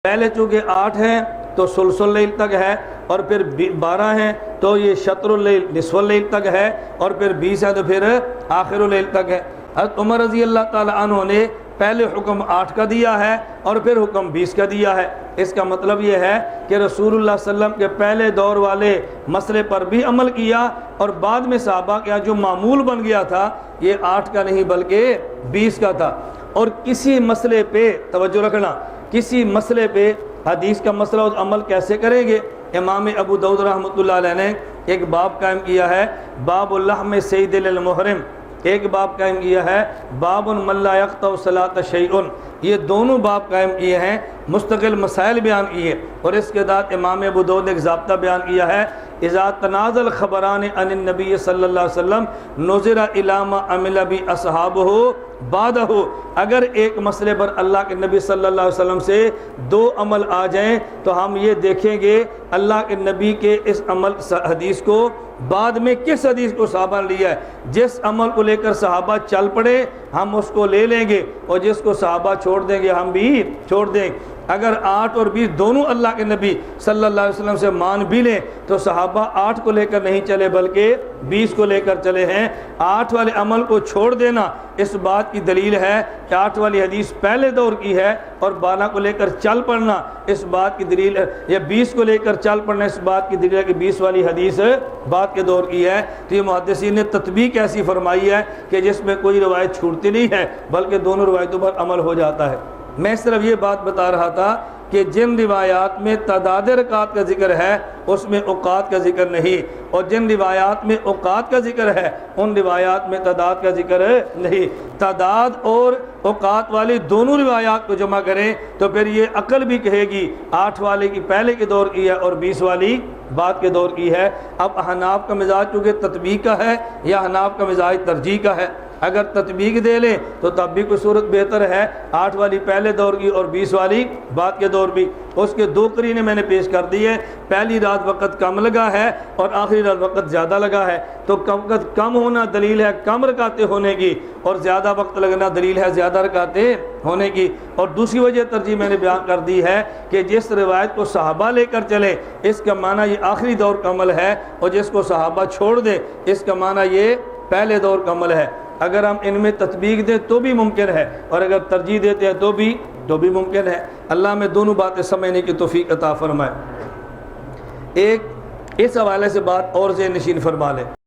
پہلے چونکہ 8 ہیں تو ثلث اللیل تک ہے، اور پھر 12 ہیں تو یہ شطر اللیل نصف اللیل تک ہے، اور پھر 20 ہیں تو پھر آخر اللیل تک ہے۔ حضرت عمر رضی اللہ تعالی عنہ نے پہلے حکم 8 کا دیا ہے اور پھر حکم 20 کا دیا ہے۔ اس کا مطلب یہ ہے کہ رسول اللہ صلی اللہ علیہ وسلم کے پہلے دور والے مسئلے پر بھی عمل کیا، اور بعد میں صحابہ کا جو معمول بن گیا تھا یہ 8 کا نہیں بلکہ 20 کا تھا۔ اور کسی مسئلے پہ توجہ رکھنا، کسی مسئلے پہ حدیث کا مسئلہ اور عمل کیسے کریں گے؟ امام ابو داؤد رحمۃ اللہ علیہ نے ایک باب قائم کیا ہے، باب اللحم سید للمحرم، ایک باب قائم کیا ہے باب من لا یقطع صلاۃ شیء۔ یہ دونوں باب قائم کیے ہیں، مستقل مسائل بیان کیے، اور اس کے بعد امام ابو داؤد نے ایک ضابطہ بیان کیا ہے، اذا تنازل خبران عن النبی صلی اللہ علیہ وسلم نظر الی ما عمل به اصحابہ بعدہ۔ اگر ایک مسئلے پر اللہ کے نبی صلی اللہ علیہ وسلم سے 2 عمل آ جائیں تو ہم یہ دیکھیں گے اللہ کے نبی کے اس عمل حدیث کو بعد میں کس حدیث کو صحابہ نے لیا ہے۔ جس عمل کو لے کر صحابہ چل پڑے ہم اس کو لے لیں گے، اور جس کو صحابہ چھوڑ دیں گے ہم بھی چھوڑ دیں گے۔ اگر 8 اور 20 دونوں اللہ کے نبی صلی اللہ علیہ وسلم سے مان بھی لیں تو صحابہ 8 کو لے کر نہیں چلے بلکہ 20 کو لے کر چلے ہیں۔ 8 والے عمل کو چھوڑ دینا اس بات کی دلیل ہے کہ 8 والی حدیث پہلے دور کی ہے، اور 12 کو لے کر چل پڑنا اس بات کی دلیل ہے، یا 20 کو لے کر چل پڑنا اس بات کی دلیل ہے کہ 20 والی حدیث بعد کے دور کی ہے۔ تو یہ محدثین نے تطبیق ایسی فرمائی ہے کہ جس میں کوئی روایت چھوٹتی نہیں ہے بلکہ دونوں روایتوں پر عمل ہو جاتا ہے۔ میں صرف یہ بات بتا رہا تھا کہ جن روایات میں تعداد رکعات کا ذکر ہے اس میں اوقات کا ذکر نہیں، اور جن روایات میں اوقات کا ذکر ہے ان روایات میں تعداد کا ذکر نہیں۔ تعداد اور اوقات والی دونوں روایات کو جمع کریں تو پھر یہ عقل بھی کہے گی 8 والے کی پہلے کے دور کی ہے اور 20 والی بعد کے دور کی ہے۔ اب احناف کا مزاج چونکہ تطبیق کا ہے یا احناف کا مزاج ترجیح کا ہے، اگر تطبیق دے لیں تو تب بھی کوئی صورت بہتر ہے، 8 والی پہلے دور کی اور 20 والی بعد کے دور بھی۔ اس کے 2 قرینے میں نے پیش کر دی ہے، پہلی رات وقت کم لگا ہے اور آخری رات وقت زیادہ لگا ہے، تو وقت کم ہونا دلیل ہے کم رکعتیں ہونے کی، اور زیادہ وقت لگنا دلیل ہے زیادہ رکعتیں ہونے کی۔ اور دوسری وجہ ترجیح میں نے بیان کر دی ہے کہ جس روایت کو صحابہ لے کر چلے اس کا معنی یہ آخری دور کا عمل ہے، اور جس کو صحابہ چھوڑ دیں اس کا معنی یہ پہلے دور کا عمل ہے۔ اگر ہم ان میں تطبیق دیں تو بھی ممکن ہے، اور اگر ترجیح دیتے ہیں تو بھی ممکن ہے۔ اللہ میں دونوں باتیں سمجھنے کی توفیق عطا فرمائے۔ ایک اس حوالے سے بات اور ذہن نشین فرما لیں۔